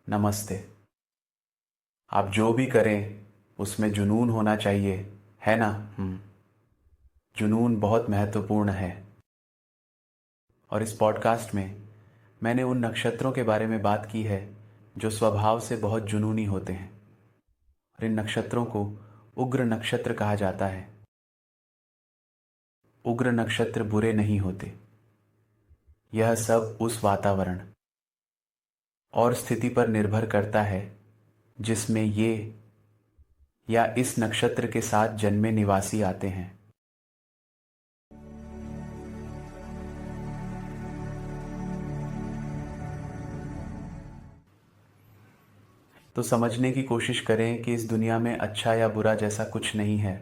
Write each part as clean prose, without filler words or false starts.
नमस्ते। आप जो भी करें उसमें जुनून होना चाहिए, है ना? जुनून बहुत महत्वपूर्ण है। और इस पॉडकास्ट में मैंने उन नक्षत्रों के बारे में बात की है जो स्वभाव से बहुत जुनूनी होते हैं। और इन नक्षत्रों को उग्र नक्षत्र कहा जाता है। उग्र नक्षत्र बुरे नहीं होते। यह सब उस वातावरण और स्थिति पर निर्भर करता है जिसमें ये या इस नक्षत्र के साथ जन्मे निवासी आते हैं। तो समझने की कोशिश करें कि इस दुनिया में अच्छा या बुरा जैसा कुछ नहीं है।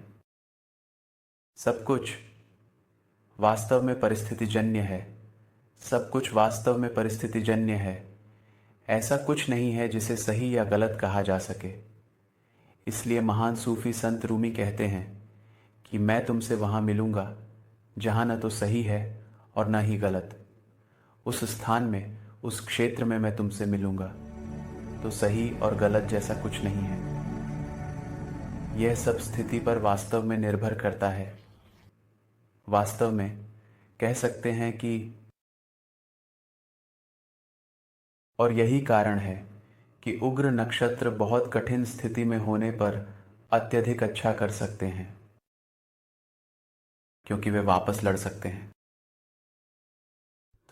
सब कुछ वास्तव में परिस्थितिजन्य है। सब कुछ वास्तव में परिस्थितिजन्य है। ऐसा कुछ नहीं है जिसे सही या गलत कहा जा सके। इसलिए महान सूफी संत रूमी कहते हैं कि मैं तुमसे वहाँ मिलूँगा जहाँ न तो सही है और न ही गलत। उस स्थान में, उस क्षेत्र में मैं तुमसे मिलूँगा तो सही और गलत जैसा कुछ नहीं है। यह सब स्थिति पर वास्तव में निर्भर करता है। वास्तव में कह सकते हैं कि और यही कारण है कि उग्र नक्षत्र बहुत कठिन स्थिति में होने पर अत्यधिक अच्छा कर सकते हैं, क्योंकि वे वापस लड़ सकते हैं।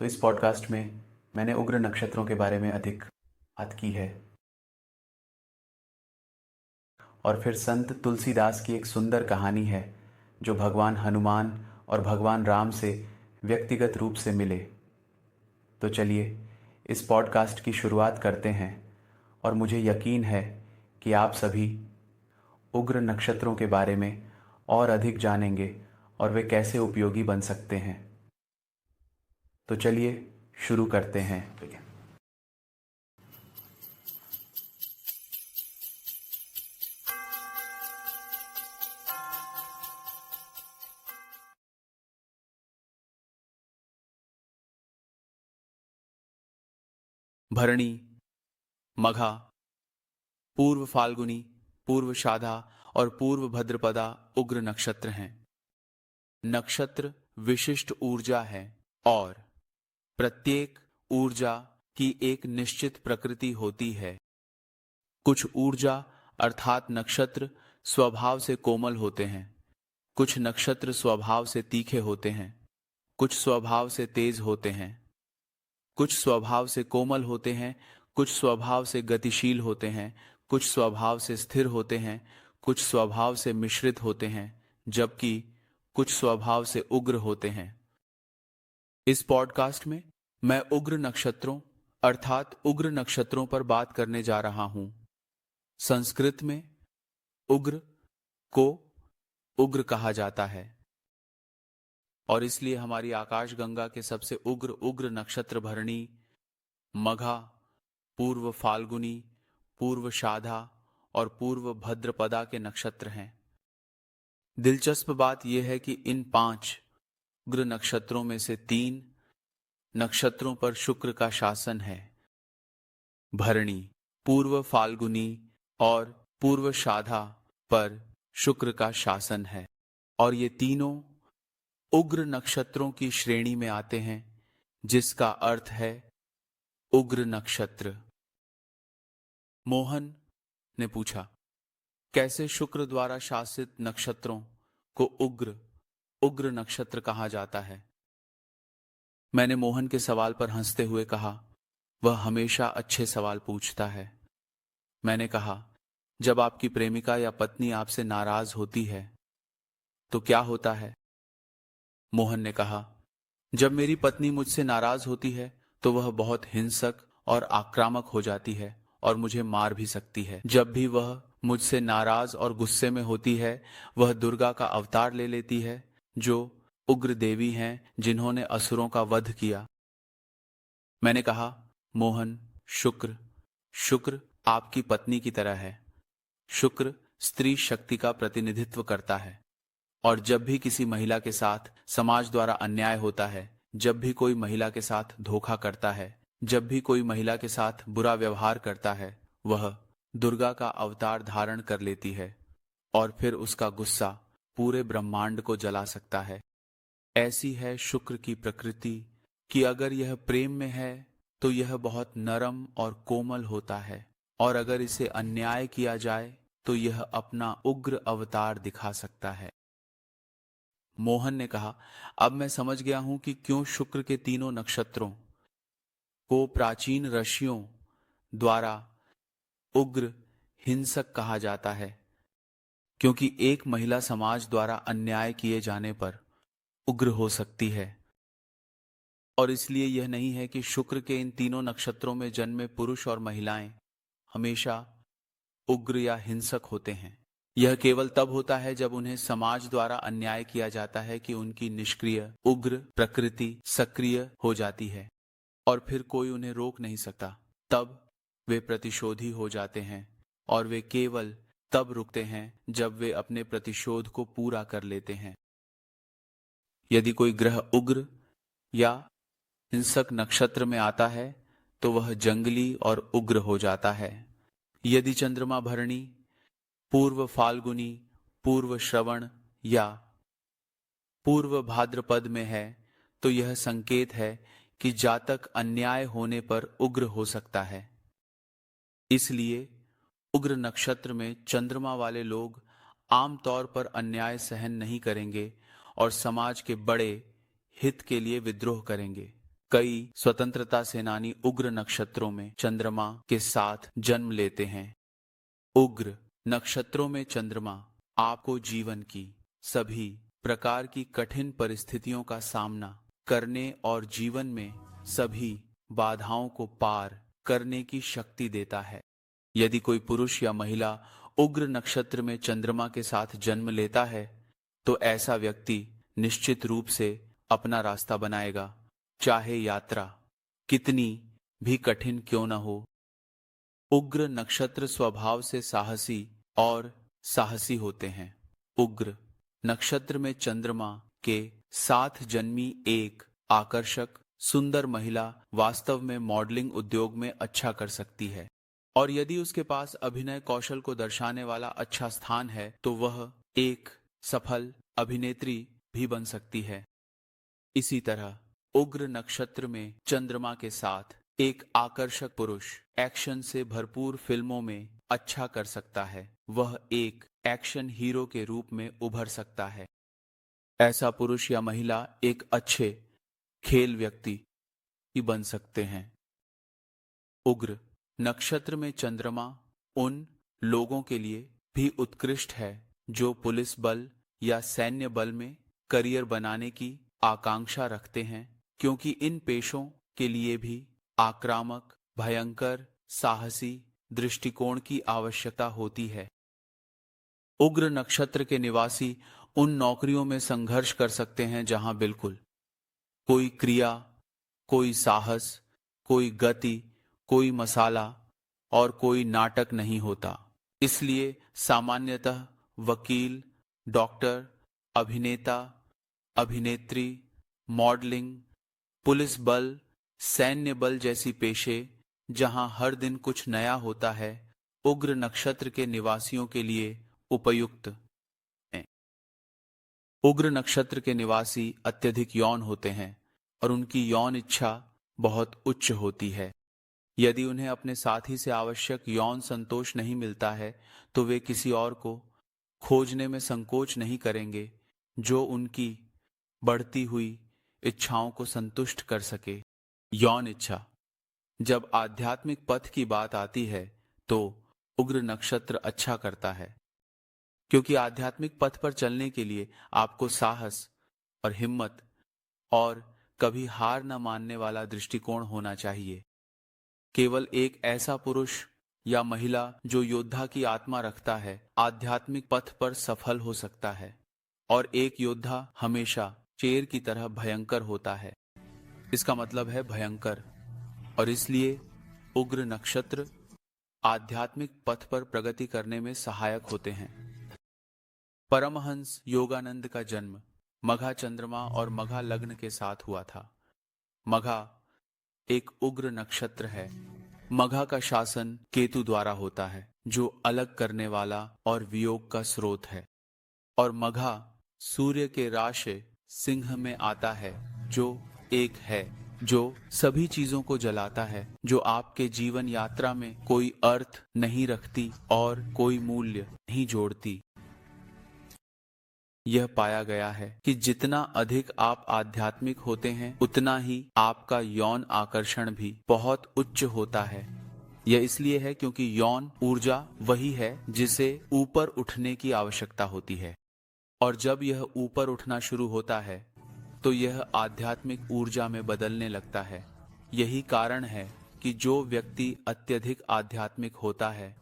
तो इस पॉडकास्ट में मैंने उग्र नक्षत्रों के बारे में अधिक बात की है। और फिर संत तुलसीदास की एक सुंदर कहानी है जो भगवान हनुमान और भगवान राम से व्यक्तिगत रूप से मिले। तो चलिए इस पॉडकास्ट की शुरुआत करते हैं। और मुझे यकीन है कि आप सभी उग्र नक्षत्रों के बारे में और अधिक जानेंगे और वे कैसे उपयोगी बन सकते हैं। तो चलिए शुरू करते हैं। भरणी, मघा, पूर्व फाल्गुनी, पूर्व शाधा और पूर्व भद्रपदा उग्र नक्षत्र हैं। नक्षत्र विशिष्ट ऊर्जा है और प्रत्येक ऊर्जा की एक निश्चित प्रकृति होती है। कुछ ऊर्जा अर्थात नक्षत्र स्वभाव से कोमल होते हैं। कुछ नक्षत्र स्वभाव से तीखे होते हैं। कुछ स्वभाव से तेज होते हैं। कुछ स्वभाव से कोमल होते हैं। कुछ स्वभाव से गतिशील होते हैं। कुछ स्वभाव से स्थिर होते हैं। कुछ स्वभाव से मिश्रित होते हैं, जबकि कुछ स्वभाव से उग्र होते हैं। इस पॉडकास्ट में मैं उग्र नक्षत्रों अर्थात उग्र नक्षत्रों पर बात करने जा रहा हूं। संस्कृत में उग्र को उग्र कहा जाता है और इसलिए हमारी आकाशगंगा के सबसे उग्र उग्र नक्षत्र भरणी, मघा, पूर्व फाल्गुनी, पूर्व शाधा और पूर्व भद्रपदा के नक्षत्र हैं। दिलचस्प बात यह है कि इन 5 उग्र नक्षत्रों में से 3 नक्षत्रों पर शुक्र का शासन है। भरणी, पूर्व फाल्गुनी और पूर्व शाधा पर शुक्र का शासन है और ये तीनों उग्र नक्षत्रों की श्रेणी में आते हैं, जिसका अर्थ है उग्र नक्षत्र। मोहन ने पूछा, कैसे शुक्र द्वारा शासित नक्षत्रों को उग्र नक्षत्र कहा जाता है? मैंने मोहन के सवाल पर हंसते हुए कहा, वह हमेशा अच्छे सवाल पूछता है। मैंने कहा, जब आपकी प्रेमिका या पत्नी आपसे नाराज होती है तो क्या होता है? मोहन ने कहा, जब मेरी पत्नी मुझसे नाराज होती है तो वह बहुत हिंसक और आक्रामक हो जाती है और मुझे मार भी सकती है। जब भी वह मुझसे नाराज और गुस्से में होती है, वह दुर्गा का अवतार ले लेती है, जो उग्र देवी हैं जिन्होंने असुरों का वध किया। मैंने कहा, मोहन, शुक्र आपकी पत्नी की तरह है। शुक्र स्त्री शक्ति का प्रतिनिधित्व करता है और जब भी किसी महिला के साथ समाज द्वारा अन्याय होता है, जब भी कोई महिला के साथ धोखा करता है जब भी कोई महिला के साथ बुरा व्यवहार करता है, वह दुर्गा का अवतार धारण कर लेती है और फिर उसका गुस्सा पूरे ब्रह्मांड को जला सकता है। ऐसी है शुक्र की प्रकृति कि अगर यह प्रेम में है तो यह बहुत नरम और कोमल होता है, और अगर इसे अन्याय किया जाए तो यह अपना उग्र अवतार दिखा सकता है। मोहन ने कहा, अब मैं समझ गया हूं कि क्यों शुक्र के तीनों नक्षत्रों को प्राचीन ऋषियों द्वारा उग्र हिंसक कहा जाता है, क्योंकि एक महिला समाज द्वारा अन्याय किए जाने पर उग्र हो सकती है। और इसलिए यह नहीं है कि शुक्र के इन तीनों नक्षत्रों में जन्मे पुरुष और महिलाएं हमेशा उग्र या हिंसक होते हैं। यह केवल तब होता है जब उन्हें समाज द्वारा अन्याय किया जाता है कि उनकी निष्क्रिय उग्र प्रकृति सक्रिय हो जाती है और फिर कोई उन्हें रोक नहीं सकता। तब वे प्रतिशोधी हो जाते हैं, और वे केवल तब रुकते हैं जब वे अपने प्रतिशोध को पूरा कर लेते हैं। यदि कोई ग्रह उग्र या हिंसक नक्षत्र में आता है तो वह जंगली और उग्र हो जाता है। यदि चंद्रमा भरणी, पूर्व फाल्गुनी, पूर्व श्रवण या पूर्व भाद्रपद में है तो यह संकेत है कि जातक अन्याय होने पर उग्र हो सकता है। इसलिए उग्र नक्षत्र में चंद्रमा वाले लोग आमतौर पर अन्याय सहन नहीं करेंगे और समाज के बड़े हित के लिए विद्रोह करेंगे। कई स्वतंत्रता सेनानी उग्र नक्षत्रों में चंद्रमा के साथ जन्म लेते हैं। उग्र नक्षत्रों में चंद्रमा आपको जीवन की सभी प्रकार की कठिन परिस्थितियों का सामना करने और जीवन में सभी बाधाओं को पार करने की शक्ति देता है। यदि कोई पुरुष या महिला उग्र नक्षत्र में चंद्रमा के साथ जन्म लेता है तो ऐसा व्यक्ति निश्चित रूप से अपना रास्ता बनाएगा, चाहे यात्रा कितनी भी कठिन क्यों न हो। उग्र नक्षत्र स्वभाव से साहसी होते हैं। उग्र नक्षत्र में चंद्रमा के साथ जन्मी एक आकर्षक सुंदर महिला वास्तव में मॉडलिंग उद्योग में अच्छा कर सकती है, और यदि उसके पास अभिनय कौशल को दर्शाने वाला अच्छा स्थान है तो वह एक सफल अभिनेत्री भी बन सकती है। इसी तरह उग्र नक्षत्र में चंद्रमा के साथ एक आकर्षक पुरुष एक्शन से भरपूर फिल्मों में अच्छा कर सकता है। वह एक एक्शन हीरो के रूप में उभर सकता है। ऐसा पुरुष या महिला एक अच्छे खेल व्यक्ति ही बन सकते हैं। उग्र नक्षत्र में चंद्रमा उन लोगों के लिए भी उत्कृष्ट है जो पुलिस बल या सैन्य बल में करियर बनाने की आकांक्षा रखते हैं, क्योंकि इन पेशों के लिए भी आक्रामक, भयंकर, साहसी दृष्टिकोण की आवश्यकता होती है। उग्र नक्षत्र के निवासी उन नौकरियों में संघर्ष कर सकते हैं जहां बिल्कुल कोई क्रिया, कोई साहस, कोई गति, कोई मसाला और कोई नाटक नहीं होता। इसलिए सामान्यतः वकील, डॉक्टर, अभिनेता, अभिनेत्री, मॉडलिंग, पुलिस बल, सैन्य बल जैसी पेशे जहां हर दिन कुछ नया होता है, उग्र नक्षत्र के निवासियों के लिए उपयुक्त हैं। उग्र नक्षत्र के निवासी अत्यधिक यौन होते हैं और उनकी यौन इच्छा बहुत उच्च होती है। यदि उन्हें अपने साथी से आवश्यक यौन संतोष नहीं मिलता है तो वे किसी और को खोजने में संकोच नहीं करेंगे जो उनकी बढ़ती हुई इच्छाओं को संतुष्ट कर सके। यौन इच्छा। जब आध्यात्मिक पथ की बात आती है तो उग्र नक्षत्र अच्छा करता है, क्योंकि आध्यात्मिक पथ पर चलने के लिए आपको साहस और हिम्मत और कभी हार न मानने वाला दृष्टिकोण होना चाहिए। केवल एक ऐसा पुरुष या महिला जो योद्धा की आत्मा रखता है आध्यात्मिक पथ पर सफल हो सकता है, और एक योद्धा हमेशा शेर की तरह भयंकर होता है। इसका मतलब है भयंकर, और इसलिए उग्र नक्षत्र आध्यात्मिक पथ पर प्रगति करने में सहायक होते हैं। परमहंस योगानंद का जन्म मघा चंद्रमा और मघा लग्न के साथ हुआ था। मघा एक उग्र नक्षत्र है। मघा का शासन केतु द्वारा होता है, जो अलग करने वाला और वियोग का स्रोत है। और मघा सूर्य के राशि सिंह में आता है, जो एक है, जो सभी चीजों को जलाता है, जो आपके जीवन यात्रा में कोई अर्थ नहीं रखती और कोई मूल्य नहीं जोड़ती। यह पाया गया है कि जितना अधिक आप आध्यात्मिक होते हैं, उतना ही आपका यौन आकर्षण भी बहुत उच्च होता है। यह इसलिए है क्योंकि यौन ऊर्जा वही है जिसे ऊपर उठने की आवश्यकता होती है, और जब यह ऊपर उठना शुरू होता है तो यह आध्यात्मिक ऊर्जा में बदलने लगता है। यही कारण है कि जो व्यक्ति अत्यधिक आध्यात्मिक होता है,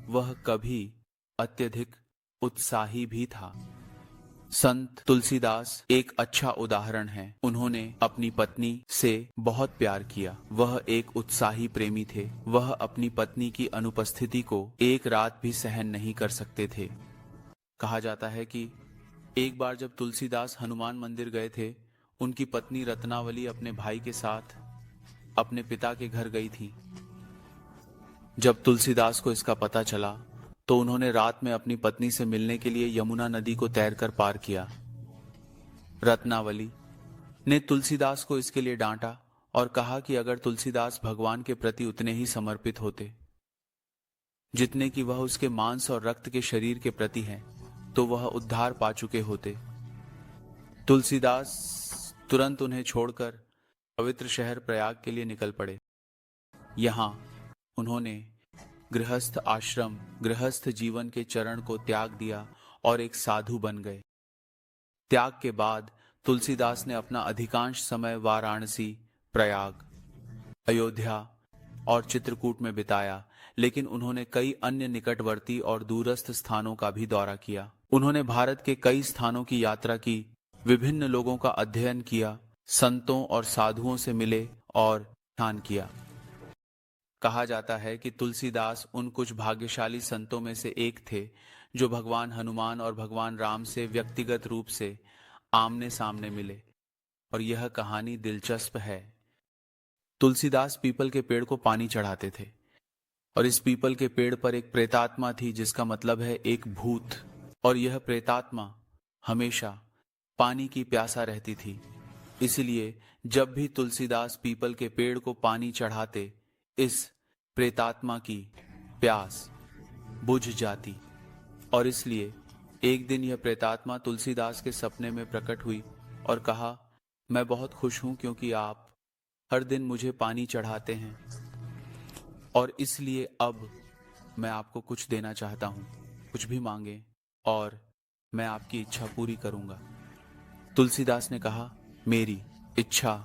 वह कभी अत्यधिक उत्साही भी था। संत तुलसीदास एक अच्छा उदाहरण है। उन्होंने अपनी पत्नी से बहुत प्यार किया। वह एक उत्साही प्रेमी थे। वह अपनी पत्नी की अनुपस्थिति को एक रात भी सहन नहीं कर सकते थे। कहा जाता है कि एक बार जब तुलसीदास हनुमान मंदिर गए थे, उनकी पत्नी रत्नावली अपने भाई के साथ अपने पिता के घर गई थी। जब तुलसीदास को इसका पता चला तो उन्होंने रात में अपनी पत्नी से मिलने के लिए यमुना नदी को तैरकर पार किया। रत्नावली ने तुलसीदास को इसके लिए डांटा और कहा कि अगर तुलसीदास भगवान के प्रति उतने ही समर्पित होते जितने कि वह उसके मांस और रक्त के शरीर के प्रति हैं, तो वह उद्धार पा चुके होते। तुलसीदास तुरंत उन्हें छोड़कर पवित्र शहर प्रयाग के लिए निकल पड़े। यहाँ उन्होंने गृहस्थ आश्रम, गृहस्थ जीवन के चरण को त्याग दिया और एक साधु बन गए। त्याग के बाद तुलसीदास ने अपना अधिकांश समय वाराणसी, प्रयाग, अयोध्या और चित्रकूट में बिताया, लेकिन उन्होंने कई अन्य निकटवर्ती और दूरस्थ स्थानों का भी दौरा किया। उन्होंने भारत के कई स्थानों की यात्रा की, विभिन्न लोगों का अध्ययन किया, संतों और साधुओं से मिले और ध्यान किया। कहा जाता है कि तुलसीदास उन कुछ भाग्यशाली संतों में से एक थे जो भगवान हनुमान और भगवान राम से व्यक्तिगत रूप से आमने सामने मिले। और यह कहानी दिलचस्प है। तुलसीदास पीपल के पेड़ को पानी चढ़ाते थे, और इस पीपल के पेड़ पर एक प्रेतात्मा थी, जिसका मतलब है एक भूत। और यह प्रेतात्मा हमेशा पानी की प्यासा रहती थी। इसलिए जब भी तुलसीदास पीपल के पेड़ को पानी चढ़ाते, इस प्रेतात्मा की प्यास बुझ जाती। और इसलिए एक दिन यह प्रेतात्मा तुलसीदास के सपने में प्रकट हुई और कहा, मैं बहुत खुश हूं क्योंकि आप हर दिन मुझे पानी चढ़ाते हैं, और इसलिए अब मैं आपको कुछ देना चाहता हूं। कुछ भी मांगे और मैं आपकी इच्छा पूरी करूंगा। तुलसीदास ने कहा, मेरी इच्छा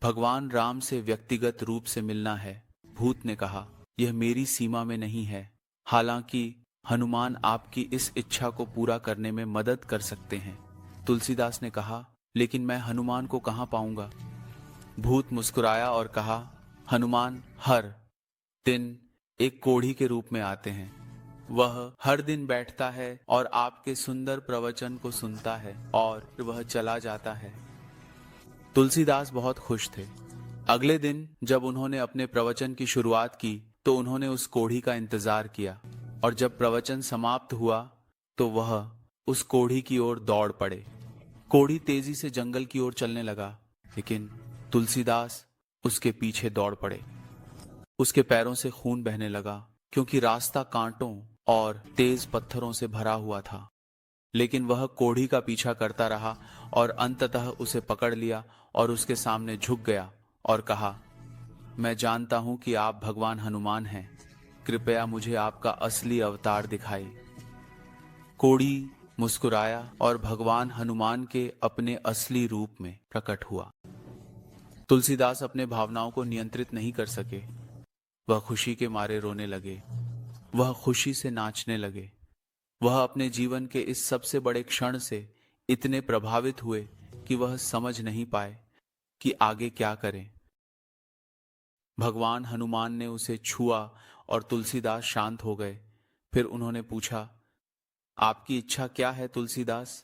भगवान राम से व्यक्तिगत रूप से मिलना है। भूत ने कहा, यह मेरी सीमा में नहीं है। हालांकि हनुमान आपकी इस इच्छा को पूरा करने में मदद कर सकते हैं। तुलसीदास ने कहा, लेकिन मैं हनुमान को कहां पाऊंगा? भूत मुस्कुराया और कहा, हनुमान हर दिन एक कोढ़ी के रूप में आते हैं। वह हर दिन बैठता है और आपके सुंदर प्रवचन को सुनता है और वह चला जाता है। तुलसीदास बहुत खुश थे। अगले दिन जब उन्होंने अपने प्रवचन की शुरुआत की तो उन्होंने उस कोढ़ी का इंतजार किया, और जब प्रवचन समाप्त हुआ तो वह उस कोढ़ी की ओर दौड़ पड़े। कोढ़ी तेजी से जंगल की ओर चलने लगा, लेकिन तुलसीदास उसके पीछे दौड़ पड़े। उसके पैरों से खून बहने लगा, क्योंकि रास्ता कांटों और तेज पत्थरों से भरा हुआ था। लेकिन वह कोढ़ी का पीछा करता रहा और अंततः उसे पकड़ लिया और उसके सामने झुक गया और कहा, मैं जानता हूं कि आप भगवान हनुमान हैं। कृपया मुझे आपका असली अवतार दिखाइए। कोढ़ी मुस्कुराया और भगवान हनुमान के अपने असली रूप में प्रकट हुआ। तुलसीदास अपने भावनाओं को नियंत्रित नहीं कर सके। वह खुशी के मारे रोने लगे। वह खुशी से नाचने लगे। वह अपने जीवन के इस सबसे बड़े क्षण से इतने प्रभावित हुए कि वह समझ नहीं पाए कि आगे क्या करें। भगवान हनुमान ने उसे छुआ और तुलसीदास शांत हो गए। फिर उन्होंने पूछा, आपकी इच्छा क्या है तुलसीदास?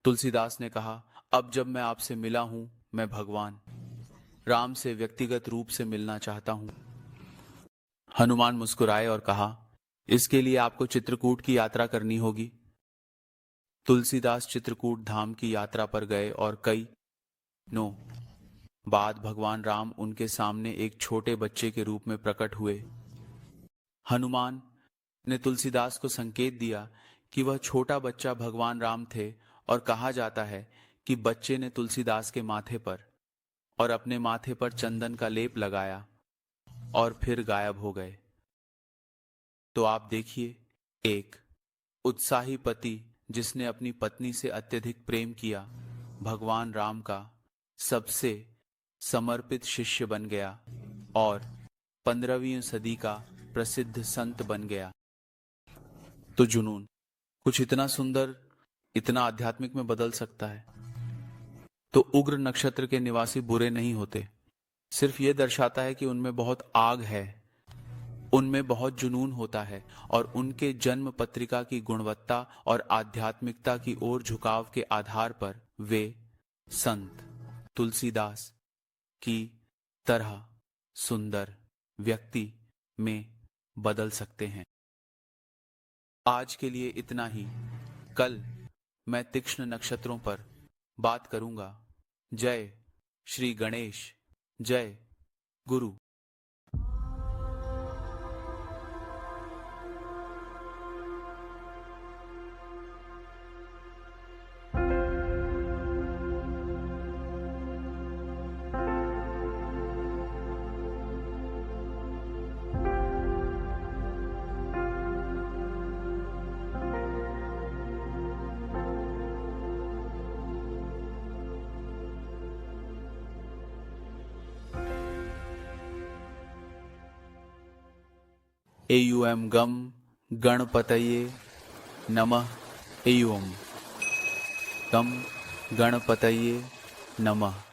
तुलसीदास ने कहा, अब जब मैं आपसे मिला हूं, मैं भगवान राम से व्यक्तिगत रूप से मिलना चाहता हूं। हनुमान मुस्कुराए और कहा, इसके लिए आपको चित्रकूट की यात्रा करनी होगी। तुलसीदास चित्रकूट धाम की यात्रा पर गए और कई नो बाद भगवान राम उनके सामने एक छोटे बच्चे के रूप में प्रकट हुए। हनुमान ने तुलसीदास को संकेत दिया कि वह छोटा बच्चा भगवान राम थे और कहा जाता है कि बच्चे ने तुलसीदास के माथे पर और अपने माथे पर चंदन का लेप लगाया और फिर गायब हो गए। तो आप देखिए, एक उत्साही पति जिसने अपनी पत्नी से अत्यधिक प्रेम किया, भगवान राम का सबसे समर्पित शिष्य बन गया और 15वीं सदी का प्रसिद्ध संत बन गया। तो जुनून कुछ इतना सुंदर, इतना आध्यात्मिक में बदल सकता है। तो उग्र नक्षत्र के निवासी बुरे नहीं होते, सिर्फ यह दर्शाता है कि उनमें बहुत आग है, उनमें बहुत जुनून होता है और उनके जन्म पत्रिका की गुणवत्ता और आध्यात्मिकता की ओर झुकाव के आधार पर वे संत तुलसीदास की तरह सुंदर व्यक्ति में बदल सकते हैं। आज के लिए इतना ही। कल मैं तीक्ष्ण नक्षत्रों पर बात करूंगा। जय श्री गणेश, जय गुरु। एयुएम गम गणपतये नमः। एयुएम गम गणपतये नमः।